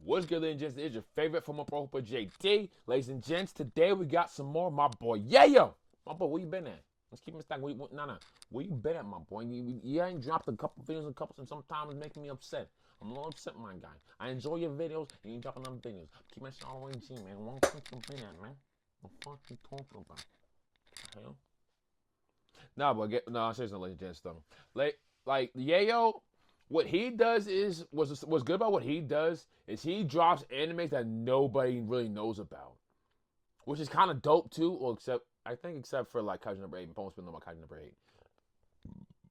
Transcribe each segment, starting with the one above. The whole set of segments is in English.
What's good, ladies and gents? It's your favorite former pro hooper, JT. Ladies and gents, today we got some more. My boy, Yayo. My boy, where you been at? Let's keep it stacked. Where you been at, my boy? You ain't dropped a couple videos and sometimes it's making me upset. I'm a little upset, my guy. I enjoy your videos and you dropping other videos. Keep my shit all the way G, man. What the fuck you been at, man? What the fuck you talking about? Hell? Nah, but no, seriously, ladies and gents, though. Like Yayo. What he does is, what's good about what he does is he drops animes that nobody really knows about. Which is kind of dope too, or except for like Kaiju number 8, and Poems been about Kaiju number 8.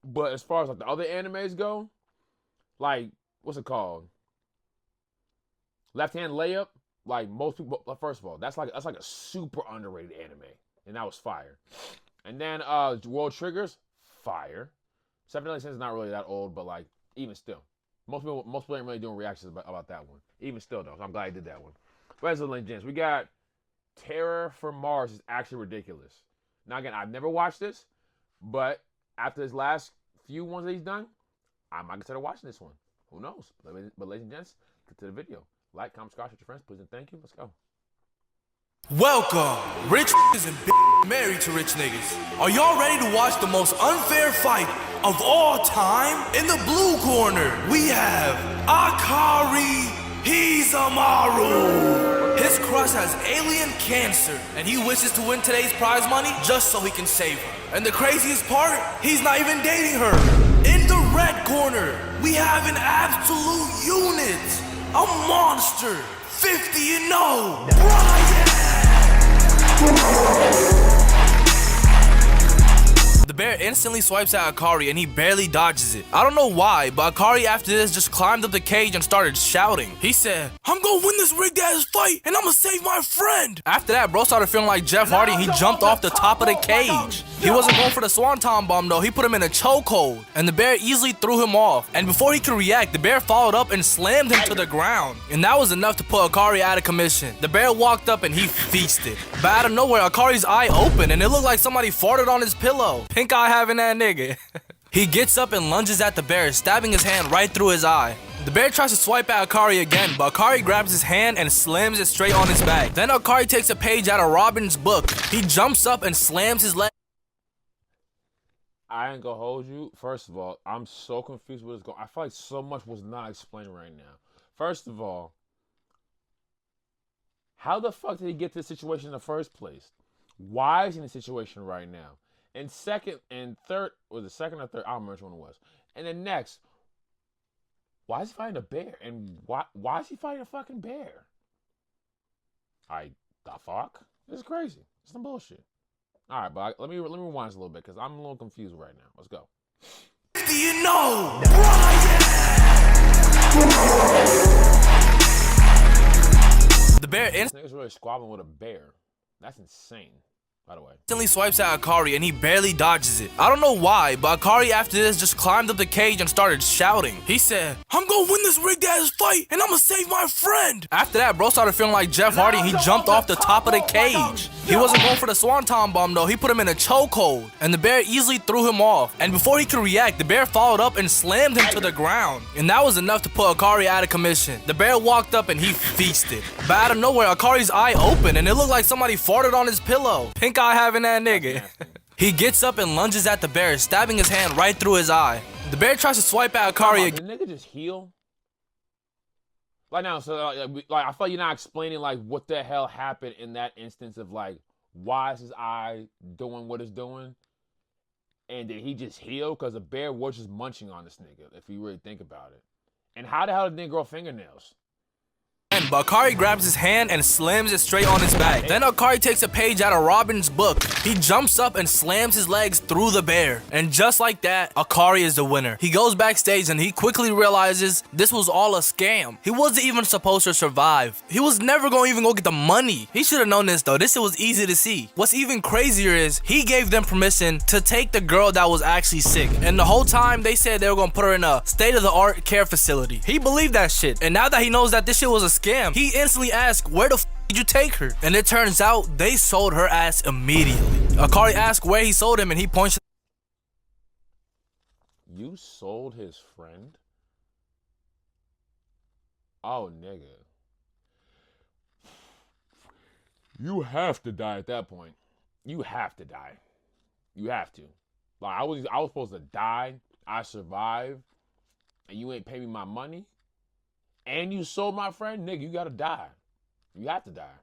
But as far as like the other animes go, like, what's it called? Left Hand Layup, like most people, first of all, that's like a super underrated anime. And that was fire. And then World Triggers, fire. 7 Deadly Sins is not really that old, but like, even still, most people ain't really doing reactions about that one. Even still, though, so I'm glad I did that one. But as a gents, we got Terraformars is actually ridiculous. Now again, I've never watched this, but after his last few ones that he's done, I might consider watching this one. Who knows? But ladies and gents, get to the video. Like, comment, subscribe with your friends, please, and thank you. Let's go. Welcome, rich niggas and married to rich niggas. Are y'all ready to watch the most unfair fight of all time? In the blue corner, we have Akari Hizamaru. His crush has alien cancer, and he wishes to win today's prize money just so he can save her. And the craziest part, he's not even dating her. In the red corner, we have an absolute unit, a monster, 50-0, Brian. The bear instantly swipes at Akari and he barely dodges it. I don't know why, but Akari after this just climbed up the cage and started shouting. He said, "I'm gonna win this rigged ass fight and I'm gonna save my friend." After that, bro started feeling like Jeff Hardy and he jumped off the top of the cage. He wasn't going for the swanton bomb though, he put him in a chokehold and the bear easily threw him off. And before he could react, the bear followed up and slammed him to the ground. And that was enough to put Akari out of commission. The bear walked up and he feasted. But out of nowhere, Akari's eye opened and it looked like somebody farted on his pillow. Pink eye having that nigga. He gets up and lunges at the bear, stabbing his hand right through his eye. The bear tries to swipe at Akari again, but Akari grabs his hand and slams it straight on his back. Then Akari takes a page out of Robin's book. He jumps up and slams his leg. I ain't gonna hold you. First of all, I'm so confused with what's going on. I feel like so much was not explained right now. First of all, how the fuck did he get to this situation in the first place? Why is he in this situation right now? And second and third, was it second or third? I don't remember which one it was. And then next, why is he fighting a bear? And why is he fighting a fucking bear? The fuck? This is crazy. It's some bullshit. All right, but let me rewind this a little bit because I'm a little confused right now. Let's go. Do you know, Brian? The bear This nigga's really squabbling with a bear. That's insane. By the way, instantly swipes at Akari and he barely dodges it. I don't know why, but Akari after this just climbed up the cage and started shouting. He said, "I'm gonna win this rigged ass fight and I'm gonna save my friend." After that, bro started feeling like Jeff Hardy and he jumped off the top of the cage. He wasn't going for the swanton bomb though, he put him in a chokehold and the bear easily threw him off. And before he could react, the bear followed up and slammed him to the ground. And that was enough to put Akari out of commission. The bear walked up and he feasted. But out of nowhere, Akari's eye opened and it looked like somebody farted on his pillow. Pink eye having that nigga. He gets up and lunges at the bear, stabbing his hand right through his eye. The bear tries to swipe at Akari again. Did the nigga just heal? Like now, so like I feel like you're not explaining like what the hell happened in that instance of like why is his eye doing what it's doing, and did he just heal because the bear was just munching on this nigga? If you really think about it, and how the hell did the nigga grow fingernails? But Akari grabs his hand and slams it straight on his back. Then Akari takes a page out of Robin's book. He jumps up and slams his legs through the bear. And just like that, Akari is the winner. He goes backstage and he quickly realizes this was all a scam. He wasn't even supposed to survive. He was never gonna even go get the money. He should have known this though. This was easy to see. What's even crazier is he gave them permission to take the girl that was actually sick. And the whole time they said they were gonna put her in a state-of-the-art care facility. He believed that shit. And now that he knows that this shit was a scam, he instantly asked, "Where the f did you take her?" And it turns out they sold her ass immediately. Akari asked where he sold him and he points. You sold his friend? Oh, nigga. You have to die at that point. You have to die. You have to. Like I was supposed to die. I survived, and you ain't pay me my money, and you sold my friend, nigga. You gotta die. You have to die.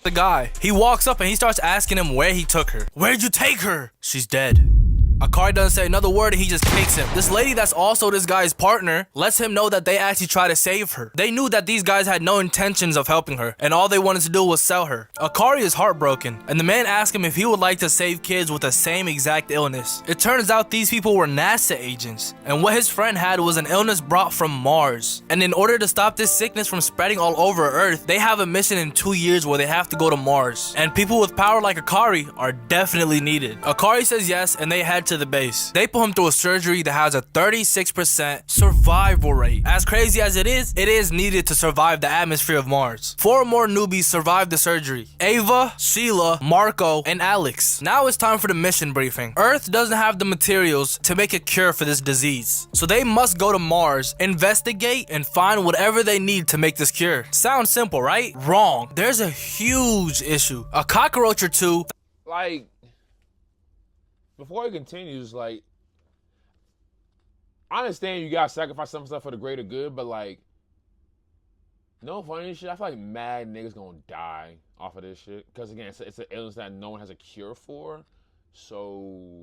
The guy, he walks up and he starts asking him where he took her. Where'd you take her? She's dead. Akari doesn't say another word and he just kicks him. This lady that's also this guy's partner lets him know that they actually try to save her. They knew that these guys had no intentions of helping her and all they wanted to do was sell her. Akari is heartbroken and the man asks him if he would like to save kids with the same exact illness. It turns out these people were NASA agents and what his friend had was an illness brought from Mars. And in order to stop this sickness from spreading all over Earth, they have a mission in 2 years where they have to go to Mars. And people with power like Akari are definitely needed. Akari says yes and they head to the base. They put him through a surgery that has a 36% survival rate. As crazy as it is needed to survive the atmosphere of Mars. 4 more newbies survived the surgery. Ava, Sheila, Marco, and Alex. Now it's time for the mission briefing. Earth doesn't have the materials to make a cure for this disease. So they must go to Mars, investigate, and find whatever they need to make this cure. Sounds simple, right? Wrong. There's a huge issue. A cockroach or two. Like, before he continues, like, I understand you gotta sacrifice some stuff for the greater good, but like, no funny shit. I feel like mad niggas gonna die off of this shit. Because again, it's an illness that no one has a cure for. So,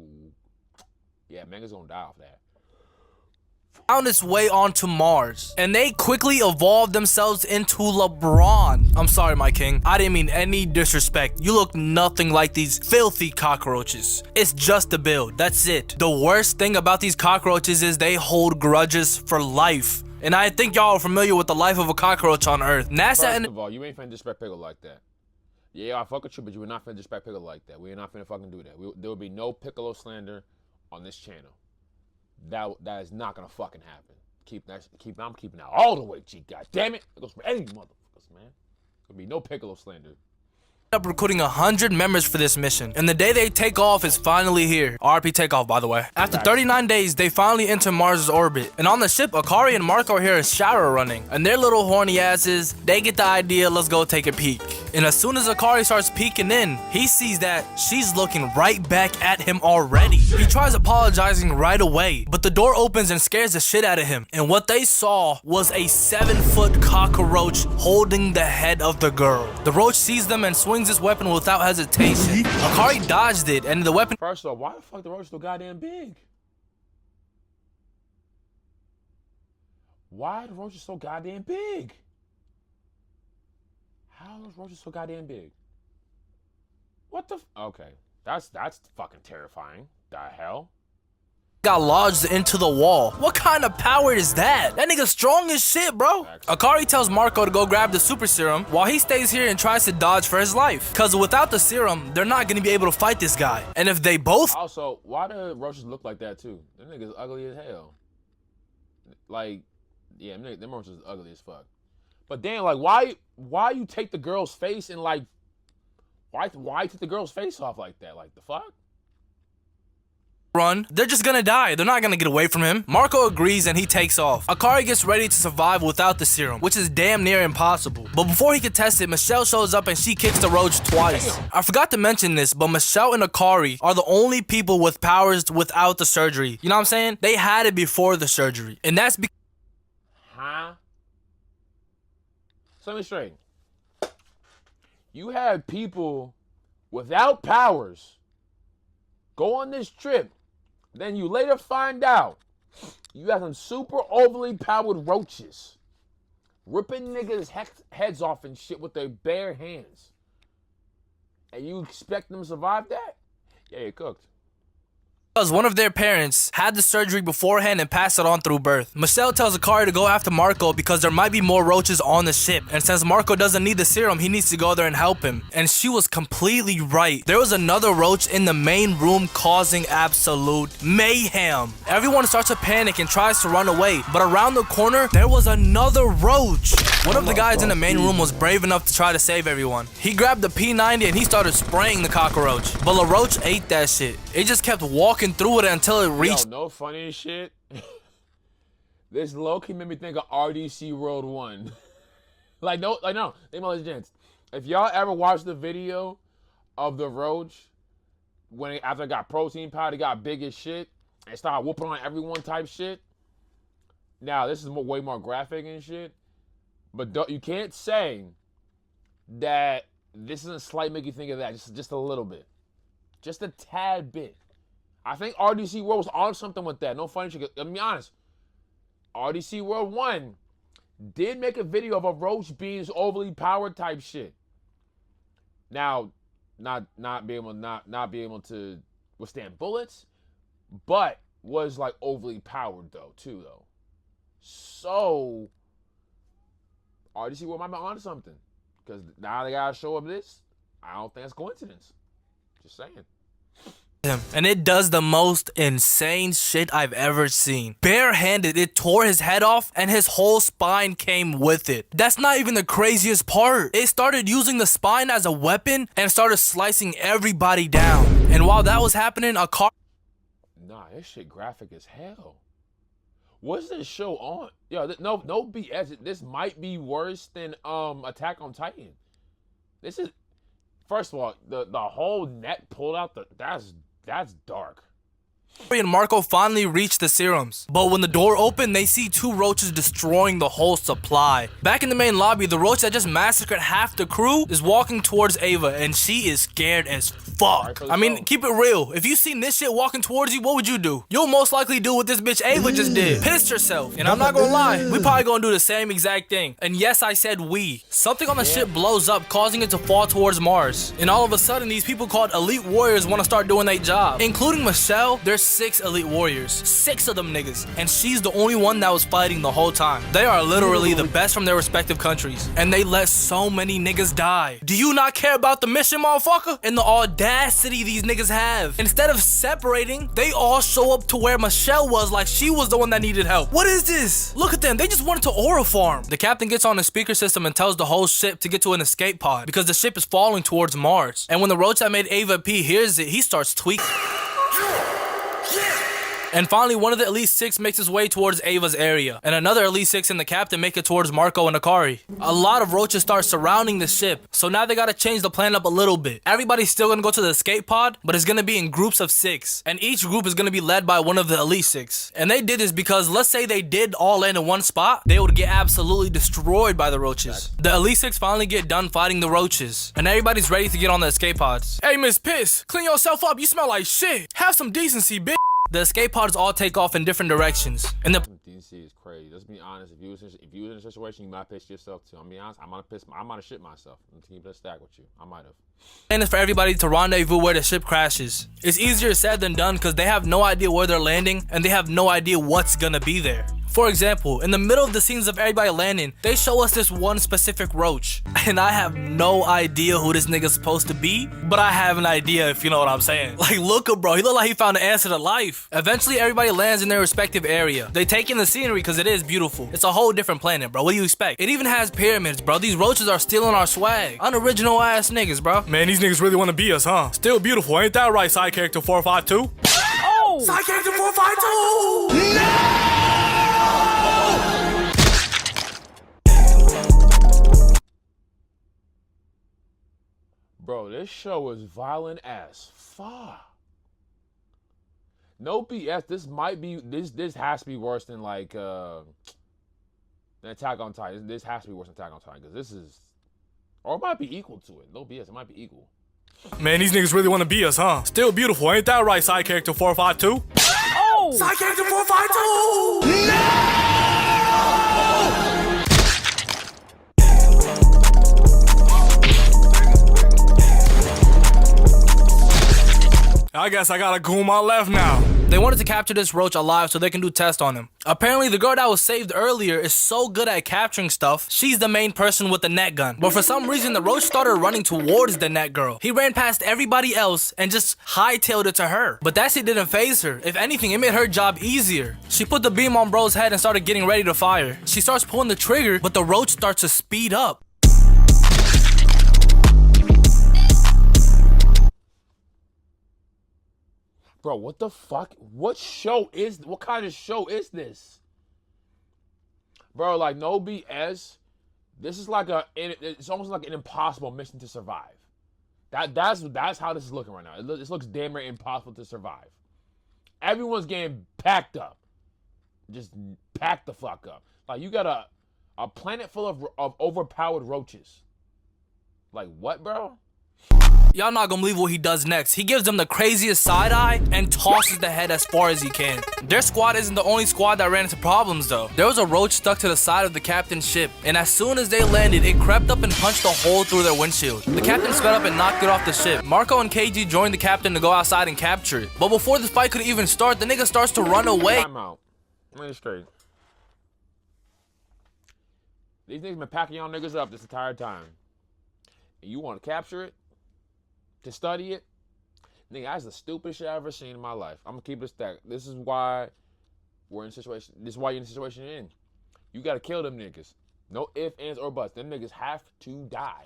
yeah, niggas gonna die off that. Found its way onto Mars, and they quickly evolved themselves into LeBron. I'm sorry, my king. I didn't mean any disrespect. You look nothing like these filthy cockroaches. It's just a build. That's it. The worst thing about these cockroaches is they hold grudges for life. And I think y'all are familiar with the life of a cockroach on Earth. NASA First of all, you ain't finna disrespect Pickle like that. Yeah, I fuck with you, but you were not finna disrespect Pickle like that. We are not finna fucking do that. There will be no Piccolo slander on this channel. That is not gonna fucking happen. I'm keeping that all the way, G. God damn it! It goes for any motherfuckers, man. There'll be no Piccolo slander. Up recruiting 100 members for this mission, and the day they take off is finally here. RP takeoff, by the way. After 39 days, they finally enter Mars' orbit, and on the ship, Akari and Marco hear a shower running, and their little horny asses, they get the idea, let's go take a peek. And as soon as Akari starts peeking in, he sees that she's looking right back at him already. He tries apologizing right away, but the door opens and scares the shit out of him, and what they saw was a 7-foot cockroach holding the head of the girl. The roach sees them and swings his weapon without hesitation. Akari dodged it, and the weapon— First of all, why the fuck the roach so goddamn big? Why the roach is so goddamn big? How are those roaches so goddamn big? What the okay. That's fucking terrifying. The hell? got lodged into the wall. What kind of power is that? That nigga strong as shit, bro. Akari tells Marco to go grab the super serum while he stays here and tries to dodge for his life. Cause without the serum, they're not gonna be able to fight this guy. And if they both— Also, why do roaches look like that too? Them niggas ugly as hell. Like, yeah, them roaches ugly as fuck. But then, like, why you take the girl's face and like, why take the girl's face off like that? Like, the fuck? run, they're just gonna die. They're not gonna get away from him. Marco agrees and he takes off. Akari gets ready to survive without the serum, which is damn near impossible. But before he can test it, Michelle shows up and she kicks the roach twice. I forgot to mention this, but Michelle and Akari are the only people with powers without the surgery. You know what I'm saying? They had it before the surgery. And that's because— Huh? So let me straight. You have people without powers go on this trip. Then you later find out you have some super overly powered roaches ripping niggas' heads off and shit with their bare hands. And you expect them to survive that? Yeah, you're cooked. one of their parents had the surgery beforehand and passed it on through birth. Michelle tells Akari to go after Marco because there might be more roaches on the ship. And since Marco doesn't need the serum, he needs to go there and help him. And she was completely right. There was another roach in the main room causing absolute mayhem. Everyone starts to panic and tries to run away. But around the corner, there was another roach. One of the guys in the main room was brave enough to try to save everyone. He grabbed the P90 and he started spraying the cockroach. But the roach ate that shit. It just kept walking through it until it reached— Yo, no funny shit. This low-key made me think of RDC World 1. no, they know, gents. If y'all ever watched the video of the roach after it got protein powder, it got big as shit and started whooping on everyone type shit. Now this is way more graphic and shit, but you can't say that this isn't slight make you think of that just a little bit, just a tad bit. I think RDC World was on something with that. No funny shit. Let me be honest. RDC World 1 did make a video of a roach being overly powered type shit. Now, not being able to withstand bullets, but was like overly powered too. So RDC World might be on something. Because now they gotta show up this. I don't think it's coincidence. Just saying. And it does the most insane shit I've ever seen. Barehanded, it tore his head off and his whole spine came with it. That's not even the craziest part. It started using the spine as a weapon and started slicing everybody down. And while that was happening, a car... Nah, this shit graphic as hell. What's this show on? Yo, no BS. This might be worse than Attack on Titan. This is... First of all, the whole neck pulled out, that's dark. And Marco finally reached the serums, but when the door opened, they see two roaches destroying the whole supply. Back in the main lobby, the roach that just massacred half the crew is walking towards Ava, and she is scared as fuck. I mean, keep it real. If you seen this shit walking towards you, what would you do? You'll most likely do what this bitch Ava just did. Pissed herself. And I'm not gonna lie, we probably gonna do the same exact thing. And yes, I said we. Something on the ship blows up, causing it to fall towards Mars. And all of a sudden, these people called Elite Warriors want to start doing their job. Including Michelle, there's 6 Elite Warriors. 6 of them niggas. And she's the only one that was fighting the whole time. They are literally the best from their respective countries. And they let so many niggas die. Do you not care about the mission, motherfucker? And the audacity these niggas have. Instead of separating, they all show up to where Michelle was like she was the one that needed help. What is this? Look at them. They just wanted to aura farm. The captain gets on the speaker system and tells the whole ship to get to an escape pod because the ship is falling towards Mars. And when the roach that made Ava P hears it, he starts tweaking. And finally, one of the Elite 6 makes his way towards Ava's area. And another Elite 6 and the captain make it towards Marco and Akari. A lot of roaches start surrounding the ship. So now they gotta change the plan up a little bit. Everybody's still gonna go to the escape pod, but it's gonna be in groups of 6. And each group is gonna be led by one of the Elite 6. And they did this because let's say they did all land in one spot, they would get absolutely destroyed by the roaches. The Elite 6 finally get done fighting the roaches. And everybody's ready to get on the escape pods. Hey, Miss Piss, clean yourself up. You smell like shit. Have some decency, bitch. The escape pods all take off in different directions. And the DC is crazy. Let's be honest. If you was in a situation, you might piss yourself too. I'm be honest. I might have shit myself. I'm gonna keep it a stack with you. I might have. And it's for everybody to rendezvous where the ship crashes. It's easier said than done because they have no idea where they're landing and they have no idea what's gonna be there. For example, in the middle of the scenes of everybody landing, they show us this one specific roach. And I have no idea who this nigga's supposed to be, but I have an idea if you know what I'm saying. Like, look at bro, he look like he found the answer to life. Eventually, everybody lands in their respective area. They take in the scenery because it is beautiful. It's a whole different planet, bro. What do you expect? It even has pyramids, bro. These roaches are stealing our swag. Unoriginal ass niggas, bro. Man, these niggas really want to be us, huh? Still beautiful, ain't that right, side character 452? Oh! Side character 452! No! Bro, this show is violent as fuck. No BS. This might be this has to be worse than like than Attack on Titan. This has to be worse than Attack on Titan because this is, or it might be equal to it. No BS. It might be equal. Man, these niggas really want to be us, huh? Still beautiful, ain't that right, side character 452? Oh! Side character 452! No! I guess I gotta go on my left now. They wanted to capture this roach alive so they can do tests on him. Apparently, the girl that was saved earlier is so good at capturing stuff, she's the main person with the net gun. But for some reason, the roach started running towards the net girl. He ran past everybody else and just hightailed it to her. But that shit didn't phase her. If anything, it made her job easier. She put the beam on bro's head and started getting ready to fire. She starts pulling the trigger, but the roach starts to speed up. Bro, what the fuck? What kind of show is this? Bro, like, no BS. This is like it's almost like an impossible mission to survive. That's how this is looking right now. This looks damn near impossible to survive. Everyone's getting packed up. Just packed the fuck up. Like, you got a planet full of overpowered roaches. Like, what, bro? Y'all not gonna believe what he does next. He gives them the craziest side eye and tosses the head as far as he can. Their squad isn't the only squad that ran into problems though. There was a roach stuck to the side of the captain's ship, and as soon as they landed, it crept up and punched a hole through their windshield. The captain sped up and knocked it off the ship. Marco and KG joined the captain to go outside and capture it. But before the fight could even start, the nigga starts to run away. Time out. Let me straight. These niggas been packing y'all niggas up this entire time. And you want to capture it? To study it? Nigga, that's the stupidest shit I've ever seen in my life. I'm gonna keep it a stack. This is why we're in a situation. This is why you're in the situation you're in. You gotta kill them niggas. No ifs, ands, or buts. Them niggas have to die.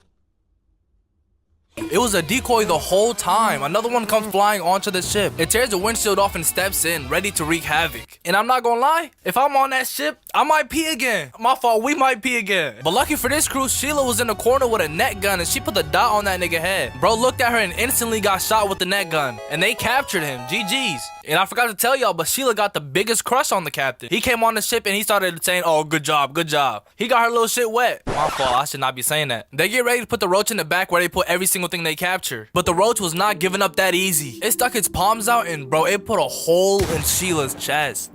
It was a decoy the whole time. Another one comes flying onto the ship. It tears the windshield off and steps in, ready to wreak havoc. And I'm not gonna lie, if I'm on that ship, I might pee again. My fault, we might pee again. But lucky for this crew, Sheila was in the corner with a net gun and she put the dot on that nigga head. Bro looked at her and instantly got shot with the net gun. And they captured him, GG's. And I forgot to tell y'all, but Sheila got the biggest crush on the captain. He came on the ship and he started saying, oh, good job, good job. He got her little shit wet. My fault, I should not be saying that. They get ready to put the roach in the back where they put every single thing they capture. But the roach was not giving up that easy. It stuck its palms out and bro, it put a hole in Sheila's chest.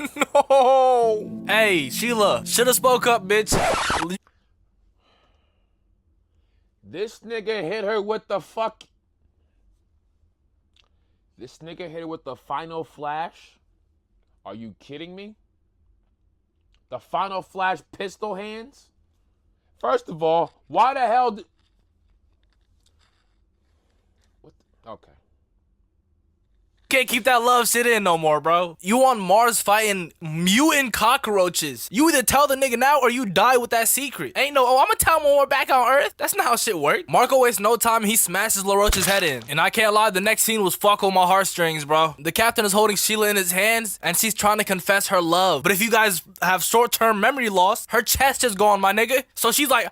No! Hey, Sheila, shoulda spoke up, bitch. This nigga hit her with the fuck. This nigga hit her with the final flash? Are you kidding me? The final flash pistol hands? First of all, why the hell okay. Can't keep that love shit in no more, bro. You on Mars fighting mutant cockroaches. You either tell the nigga now or you die with that secret. Ain't no, oh, I'm gonna tell him when we're back on Earth. That's not how shit work. Marco wastes no time. He smashes LaRoche's head in. And I can't lie, the next scene was fuck on my heartstrings, bro. The captain is holding Sheila in his hands and she's trying to confess her love. But if you guys have short-term memory loss, her chest is gone, my nigga. So she's like...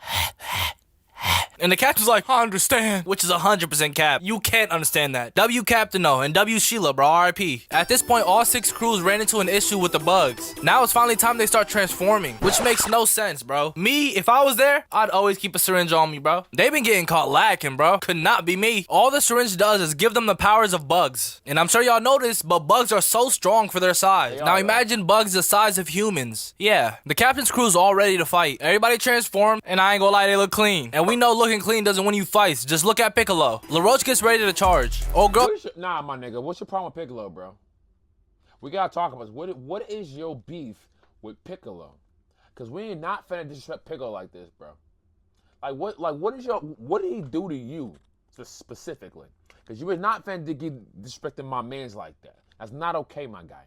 And the captain's like, I understand, which is 100% cap. You can't understand that. W Captain though, and W Sheila, bro, RIP. At this point, all 6 crews ran into an issue with the bugs. Now it's finally time they start transforming, which makes no sense, bro. Me, if I was there, I'd always keep a syringe on me, bro. They've been getting caught lacking, bro. Could not be me. All the syringe does is give them the powers of bugs. And I'm sure y'all noticed, but bugs are so strong for their size. Now imagine bugs the size of humans. Yeah, the captain's crew's all ready to fight. Everybody transformed, and I ain't gonna lie, they look clean. And we know looking clean doesn't win you fights. Just look at Piccolo. LaRoche gets ready to charge. Oh, girl. Nah, my nigga. What's your problem with Piccolo, bro? We gotta talk about this. What is your beef with Piccolo? Cause we ain't not finna disrespect Piccolo like this, bro. What did he do to you specifically? Cause you was not finna disrespecting my mans like that. That's not okay, my guy.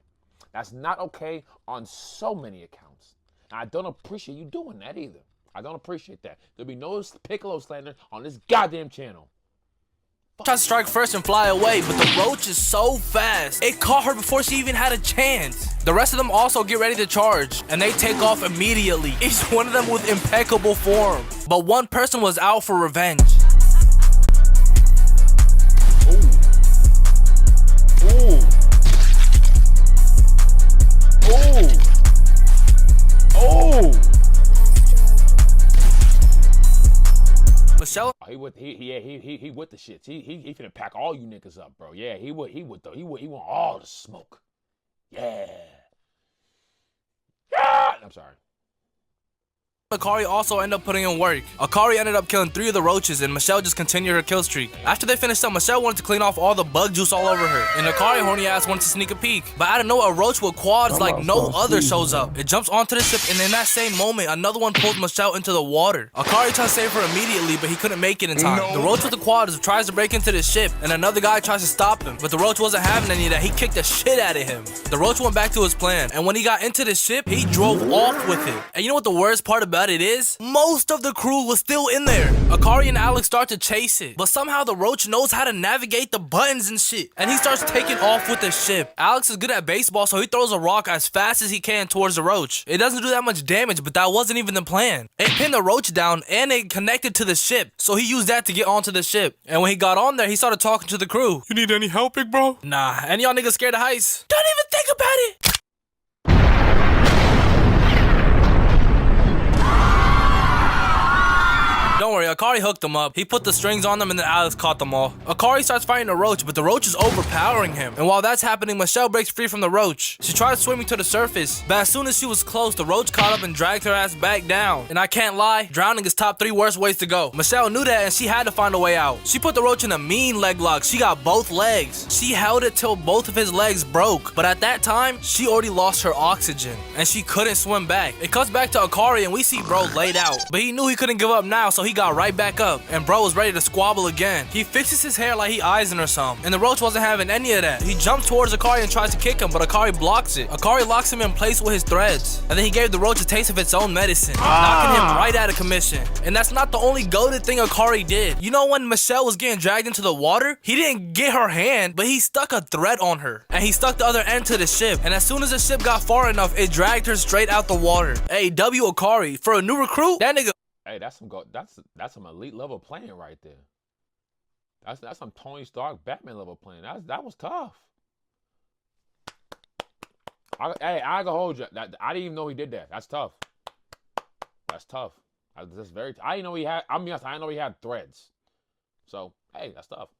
That's not okay on so many accounts. And I don't appreciate you doing that either. I don't appreciate that. There'll be no Piccolo slander on this goddamn channel. Tries to strike first and fly away, but the roach is so fast. It caught her before she even had a chance. The rest of them also get ready to charge, and they take off immediately. Each one of them with impeccable form. But one person was out for revenge. Ooh. Ooh. Ooh. Michelle, he with the shits. He finna pack all you niggas up, bro. Yeah, he want all the smoke. Yeah. I'm sorry. Akari also ended up putting in work. Akari ended up killing 3 of the roaches and Michelle just continued her kill streak. After they finished up, Michelle wanted to clean off all the bug juice all over her. And Akari horny ass wanted to sneak a peek. But out of nowhere, a roach with quads like no other shows up. It jumps onto the ship and in that same moment, another one pulls Michelle into the water. Akari tries to save her immediately, but he couldn't make it in time. The roach with the quads tries to break into the ship and another guy tries to stop him. But the roach wasn't having any of that. He kicked the shit out of him. The roach went back to his plan. And when he got into the ship, he drove off with it. And you know what the worst part about nut it is, most of the crew was still in there. Akari and Alex start to chase it, but somehow the roach knows how to navigate the buttons and shit, and he starts taking off with the ship. Alex is good at baseball, so he throws a rock as fast as he can towards the roach. It doesn't do that much damage, but that wasn't even the plan. It pinned the roach down, and it connected to the ship, so he used that to get onto the ship. And when he got on there, he started talking to the crew. You need any help, big bro? Nah, any y'all niggas scared of heights? Don't even think about it! Don't worry, Akari hooked them up. He put the strings on them and then Alex caught them all. Akari starts fighting the roach, but the roach is overpowering him. And while that's happening, Michelle breaks free from the roach. She tries swimming to the surface, but as soon as she was close, the roach caught up and dragged her ass back down. And I can't lie, drowning is top 3 worst ways to go. Michelle knew that and she had to find a way out. She put the roach in a mean leg lock. She got both legs. She held it till both of his legs broke. But at that time, she already lost her oxygen and she couldn't swim back. It cuts back to Akari and we see bro laid out. But he knew he couldn't give up now, so he got right back up, and bro was ready to squabble again. He fixes his hair like he eyeing or something, and the roach wasn't having any of that. He jumps towards Akari and tries to kick him, but Akari blocks it. Akari locks him in place with his threads, and then he gave the roach a taste of its own medicine, knocking him right out of commission. And that's not the only goated thing Akari did. You know when Michelle was getting dragged into the water, he didn't get her hand, but he stuck a thread on her, and he stuck the other end to the ship, and as soon as the ship got far enough, it dragged her straight out the water. Hey, W Akari, for a new recruit, that nigga. Hey, that's some elite level playing right there. That's some Tony Stark Batman level playing. That was tough. I can hold you. I didn't even know he did that. That's tough. That's tough. That's very. I didn't know he had. I mean, I didn't know he had threads. So hey, that's tough.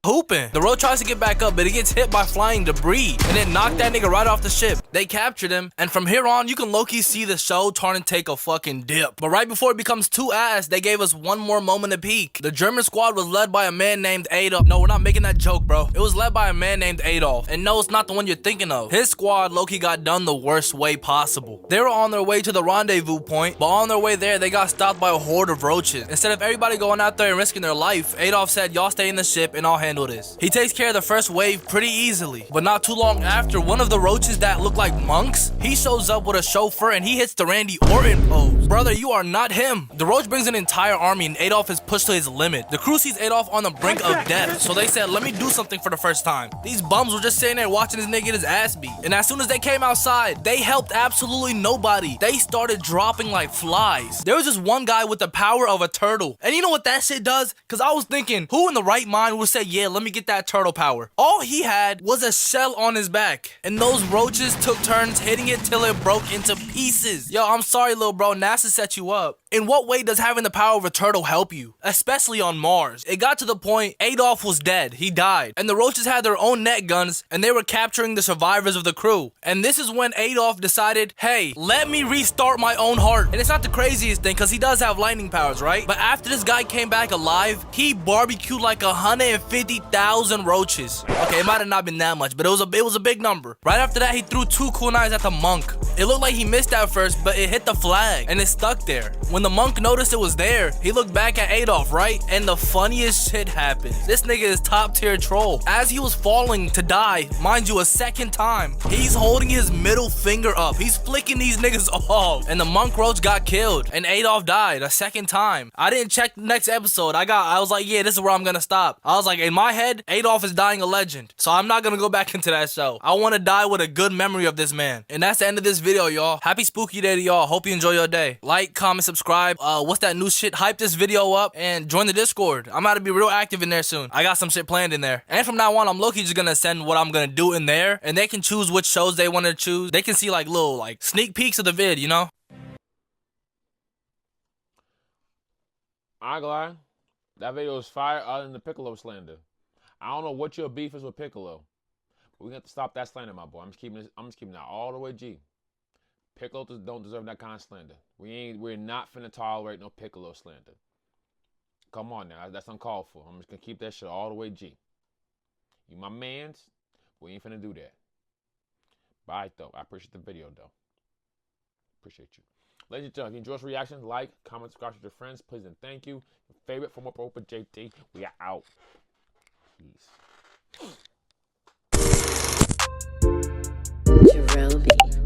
Hooping. The roach tries to get back up, but he gets hit by flying debris and then knocked that nigga right off the ship. They captured him, and from here on, you can low-key see the show turn and take a fucking dip. But right before it becomes too ass, they gave us one more moment of peak. The German squad was led by a man named Adolf. No, we're not making that joke, bro. It was led by a man named Adolf, and no, it's not the one you're thinking of. His squad low-key got done the worst way possible. They were on their way to the rendezvous point, but on their way there, they got stopped by a horde of roaches. Instead of everybody going out there and risking their life, Adolf said, y'all stay in the ship and I'll handle this. He takes care of the first wave pretty easily, but not too long after, one of the roaches that look like monks, he shows up with a chauffeur and he hits the Randy Orton pose. Brother, you are not him. The roach brings an entire army and Adolf is pushed to his limit. The crew sees Adolf on the brink of death, so they said, let me do something for the first time. These bums were just sitting there watching this nigga get his ass beat, and as soon as they came outside, they helped absolutely nobody. They started dropping like flies. There was just one guy with the power of a turtle, and you know what that shit does? Cause I was thinking, who in the right mind would say, yeah, let me get that turtle power? All he had was a shell on his back, and those roaches took turns hitting it till it broke into pieces. Yo, I'm sorry, little bro, NASA set you up. In what way does having the power of a turtle help you? Especially on Mars. It got to the point Adolf was dead. He died. And the roaches had their own net guns, and they were capturing the survivors of the crew. And this is when Adolf decided, hey, let me restart my own heart. And it's not the craziest thing, because he does have lightning powers, right? But after this guy came back alive, he barbecued like 150,000 roaches. Okay, it might have not been that much, but it was a big number. Right after that, he threw 2 kunais at the monk. It looked like he missed at first, but it hit the flag, and it stuck there. When the monk noticed it was there, he looked back at Adolf, right? And the funniest shit happened. This nigga is top tier troll. As he was falling to die, mind you, a second time, he's holding his middle finger up. He's flicking these niggas off. And the monk roach got killed, and Adolf died a second time. I didn't check the next episode. I was like, yeah, this is where I'm gonna stop. I was like, in my head, Adolf is dying a legend. So I'm not gonna go back into that show. I wanna die with a good memory of this man. And that's the end of this video, y'all. Happy spooky day to y'all. Hope you enjoy your day. Like, comment, subscribe. What's that new shit? Hype this video up and join the Discord. I'm about to be real active in there soon. I got some shit planned in there. And from now on, I'm low-key just gonna send what I'm gonna do in there, and they can choose which shows they want to choose. They can see like little sneak peeks of the vid, you know? I ain't gonna lie, that video was fire other than the Piccolo slander. I don't know what your beef is with Piccolo, but we have to stop that slander, my boy. I'm just keeping that all the way G. Piccolo don't deserve that kind of slander. We're not finna tolerate no Piccolo slander. Come on now, that's uncalled for. I'm just gonna keep that shit all the way G. You my mans, we ain't finna do that. Bye though. I appreciate the video though. Appreciate you. Ladies and gentlemen, if you enjoyed this reaction, like, comment, subscribe to your friends, please and thank you. Your favorite former pro for JT. We are out. Peace. Jarrell B.